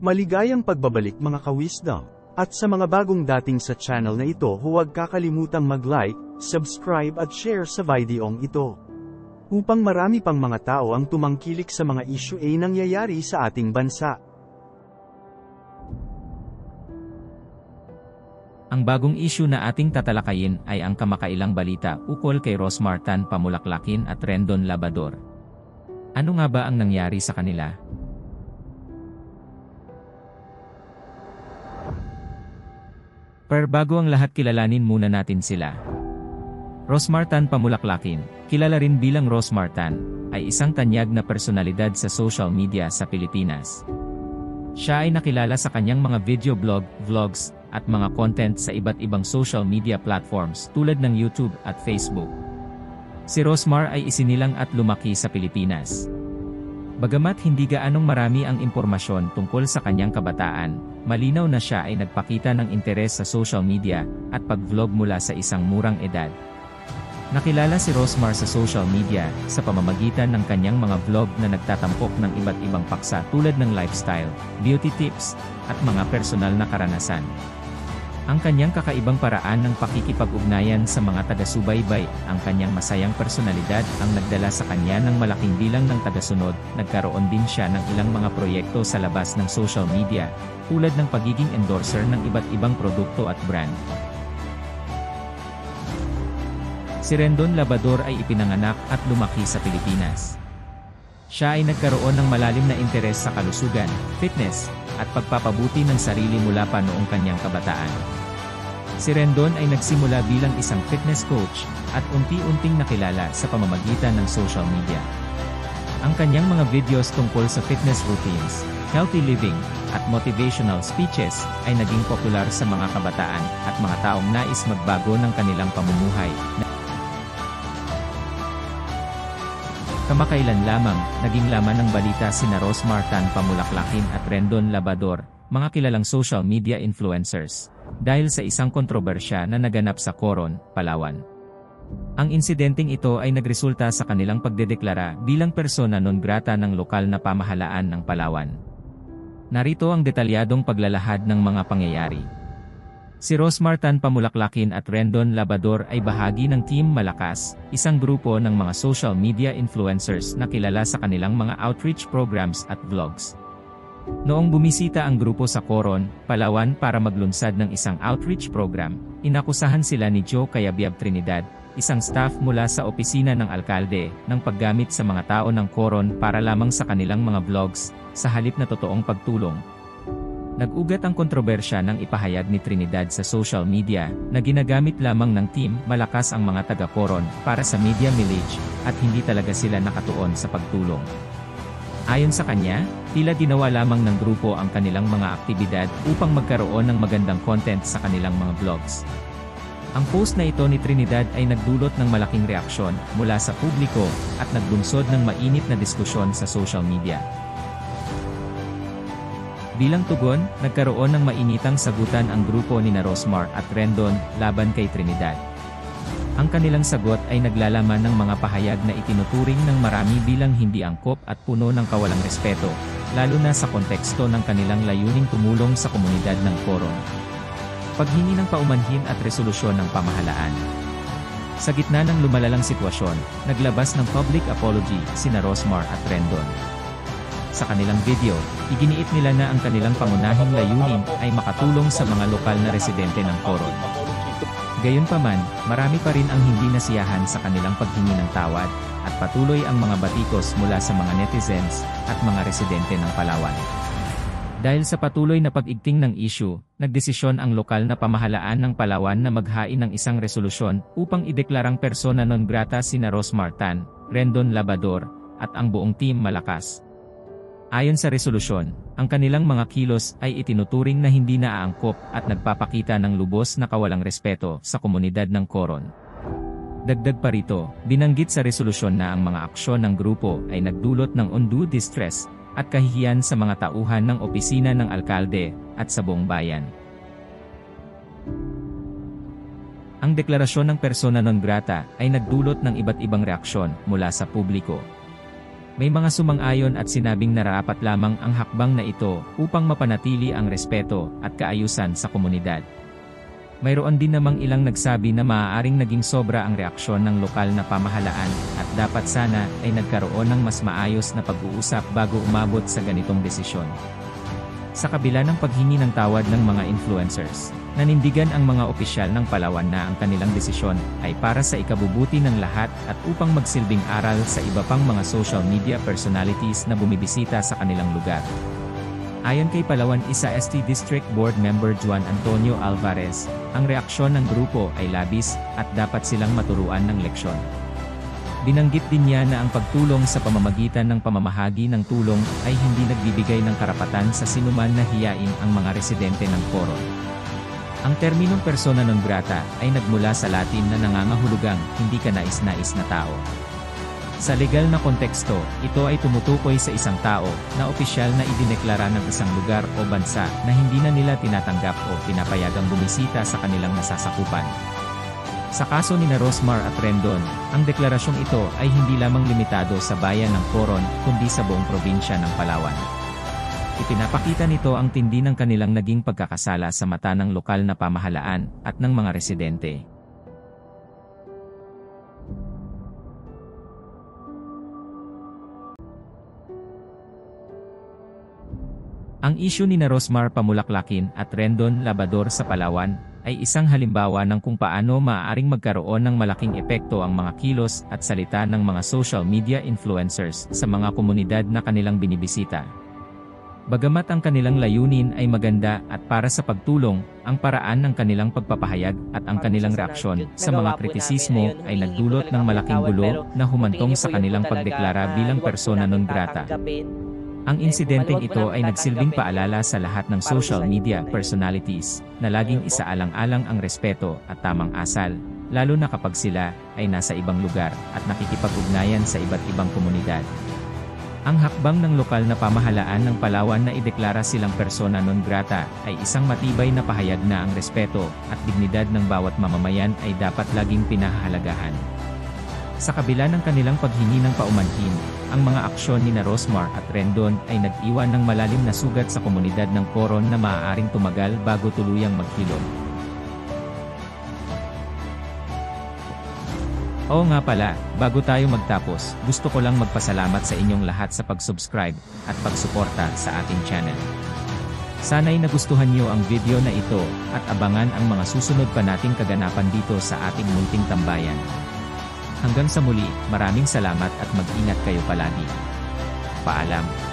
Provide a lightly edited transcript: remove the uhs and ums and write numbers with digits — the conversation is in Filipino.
Maligayang pagbabalik mga ka-wisdom. At sa mga bagong dating sa channel na ito, huwag kakalimutang mag-like, subscribe at share sa videong ito. Upang marami pang mga tao ang tumangkilik sa mga issue ay nangyayari sa ating bansa. Ang bagong issue na ating tatalakayin ay ang kamakailang balita ukol kay Rosmar Tan Pamulaklakin at Rendon Labrador. Ano nga ba ang nangyari sa kanila? Pero bago ang lahat, kilalanin muna natin sila. Rosmar Tan Pamulaklakin, kilala rin bilang Rosmar Tan, ay isang tanyag na personalidad sa social media sa Pilipinas. Siya ay nakilala sa kanyang mga video blog, vlogs, at mga content sa iba't ibang social media platforms tulad ng YouTube at Facebook. Si Rosmar ay isinilang at lumaki sa Pilipinas. Bagamat hindi gaanong marami ang impormasyon tungkol sa kanyang kabataan, malinaw na siya ay nagpakita ng interes sa social media at pag-vlog mula sa isang murang edad. Nakilala si Rosmar sa social media sa pamamagitan ng kanyang mga vlog na nagtatampok ng iba't ibang paksa tulad ng lifestyle, beauty tips, at mga personal na karanasan. Ang kanyang kakaibang paraan ng pakikipag-ugnayan sa mga taga-subaybay, ang kanyang masayang personalidad ang nagdala sa kanya ng malaking bilang ng tagasunod. Nagkaroon din siya ng ilang mga proyekto sa labas ng social media, tulad ng pagiging endorser ng iba't ibang produkto at brand. Si Rendon Labrador ay ipinanganak at lumaki sa Pilipinas. Siya ay nagkaroon ng malalim na interes sa kalusugan, fitness, at pagpapabuti ng sarili mula pa noong kanyang kabataan. Si Rendon ay nagsimula bilang isang fitness coach, at unti-unting nakilala sa pamamagitan ng social media. Ang kanyang mga videos tungkol sa fitness routines, healthy living, at motivational speeches ay naging popular sa mga kabataan at mga taong nais magbago ng kanilang pamumuhay. Kamakailan lamang, naging laman ng balita sina Rosmar Tan Pamulaklakin at Rendon Labrador, mga kilalang social media influencers, dahil sa isang kontrobersya na naganap sa Coron, Palawan. Ang insidenteng ito ay nagresulta sa kanilang pagdedeklara bilang persona non grata ng lokal na pamahalaan ng Palawan. Narito ang detalyadong paglalahad ng mga pangyayari. Si Rosmar Tan Pamulaklakin at Rendon Labrador ay bahagi ng Team Malakas, isang grupo ng mga social media influencers na kilala sa kanilang mga outreach programs at vlogs. Noong bumisita ang grupo sa Coron, Palawan para maglunsad ng isang outreach program, inakusahan sila ni Joe Cayabyab Trinidad, isang staff mula sa opisina ng alkalde, ng paggamit sa mga tao ng Coron para lamang sa kanilang mga vlogs, sa halip na totoong pagtulong. Nag-ugat ang kontrobersya nang ipahayag ni Trinidad sa social media na ginagamit lamang ng Team Malakas ang mga taga-Coron para sa media millage at hindi talaga sila nakatuon sa pagtulong. Ayon sa kanya, tila ginawa lamang ng grupo ang kanilang mga aktibidad upang magkaroon ng magandang content sa kanilang mga vlogs. Ang post na ito ni Trinidad ay nagdulot ng malaking reaksyon mula sa publiko at nagbunsod ng mainit na diskusyon sa social media. Bilang tugon, nagkaroon ng mainitang sagutan ang grupo ni Rosmar at Rendon laban kay Trinidad. Ang kanilang sagot ay naglalaman ng mga pahayag na itinuturing ng marami bilang hindi angkop at puno ng kawalang respeto, lalo na sa konteksto ng kanilang layuning tumulong sa komunidad ng Coron. Paghingi ng paumanhin at resolusyon ng pamahalaan. Sa gitna ng lumalalang sitwasyon, naglabas ng public apology sina Rosmar at Rendon. Sa kanilang video, iginiit nila na ang kanilang pangunahing layunin ay makatulong sa mga lokal na residente ng Coron. Gayunpaman, marami pa rin ang hindi nasiyahan sa kanilang paghingi ng tawad, at patuloy ang mga batikos mula sa mga netizens at mga residente ng Palawan. Dahil sa patuloy na pag-igting ng issue, nagdesisyon ang lokal na pamahalaan ng Palawan na maghain ng isang resolusyon upang ideklarang persona non grata sina Rosmar Tan, Rendon Labrador, at ang buong Team Malakas. Ayon sa resolusyon, ang kanilang mga kilos ay itinuturing na hindi naaangkop at nagpapakita ng lubos na kawalang respeto sa komunidad ng Coron. Dagdag pa rito, binanggit sa resolusyon na ang mga aksyon ng grupo ay nagdulot ng undue distress at kahihiyan sa mga tauhan ng opisina ng alkalde at sa buong bayan. Ang deklarasyon ng persona non grata ay nagdulot ng iba't ibang reaksyon mula sa publiko. May mga sumang-ayon at sinabing nararapat lamang ang hakbang na ito upang mapanatili ang respeto at kaayusan sa komunidad. Mayroon din namang ilang nagsabi na maaaring naging sobra ang reaksyon ng lokal na pamahalaan at dapat sana ay nagkaroon ng mas maayos na pag-uusap bago umabot sa ganitong desisyon. Sa kabila ng paghingi ng tawad ng mga influencers, nanindigan ang mga opisyal ng Palawan na ang kanilang desisyon ay para sa ikabubuti ng lahat at upang magsilbing aral sa iba pang mga social media personalities na bumibisita sa kanilang lugar. Ayon kay Palawan Isa ST District Board Member Juan Antonio Alvarez, ang reaksyon ng grupo ay labis at dapat silang maturuan ng leksyon. Binanggit din niya na ang pagtulong sa pamamagitan ng pamamahagi ng tulong ay hindi nagbibigay ng karapatan sa sinuman na hiyain ang mga residente ng Coron. Ang terminong persona non grata ay nagmula sa Latin na nangangahulugang hindi ka nais-nais na tao. Sa legal na konteksto, ito ay tumutukoy sa isang tao na opisyal na idineklara ng isang lugar o bansa na hindi na nila tinatanggap o pinapayagang bumisita sa kanilang nasasakupan. Sa kaso ni Rosmar at Rendon, ang deklarasyong ito ay hindi lamang limitado sa bayan ng Coron kundi sa buong probinsya ng Palawan. Ipinapakita nito ang tindi ng kanilang naging pagkakasala sa mata ng lokal na pamahalaan at ng mga residente. Ang isyu ni Rosmar Pamulaklakin at Rendon Labador sa Palawan ay isang halimbawa ng kung paano maaaring magkaroon ng malaking epekto ang mga kilos at salita ng mga social media influencers sa mga komunidad na kanilang binibisita. Bagamat ang kanilang layunin ay maganda at para sa pagtulong, ang paraan ng kanilang pagpapahayag at ang kanilang reaksyon sa mga kritisismo ay nagdulot ng malaking gulo na humantong sa kanilang pagdeklara bilang persona non grata. Ang insidenteng ito ay nagsilbing paalala sa lahat ng social media personalities na laging isaalang-alang ang respeto at tamang asal, lalo na kapag sila ay nasa ibang lugar at nakikipag-ugnayan sa iba't ibang komunidad. Ang hakbang ng lokal na pamahalaan ng Palawan na ideklara silang persona non grata ay isang matibay na pahayag na ang respeto at dignidad ng bawat mamamayan ay dapat laging pinahahalagahan. Sa kabila ng kanilang paghingi ng paumanhin, ang mga aksyon ni Rosmar at Rendon ay nag-iwan ng malalim na sugat sa komunidad ng Coron na maaaring tumagal bago tuluyang maghilom. Oo nga pala, bago tayo magtapos, gusto ko lang magpasalamat sa inyong lahat sa pag-subscribe at pagsuporta sa ating channel. Sana'y nagustuhan niyo ang video na ito at abangan ang mga susunod pa nating kaganapan dito sa ating munting tambayan. Hanggang sa muli, maraming salamat at mag-ingat kayo palagi. Paalam.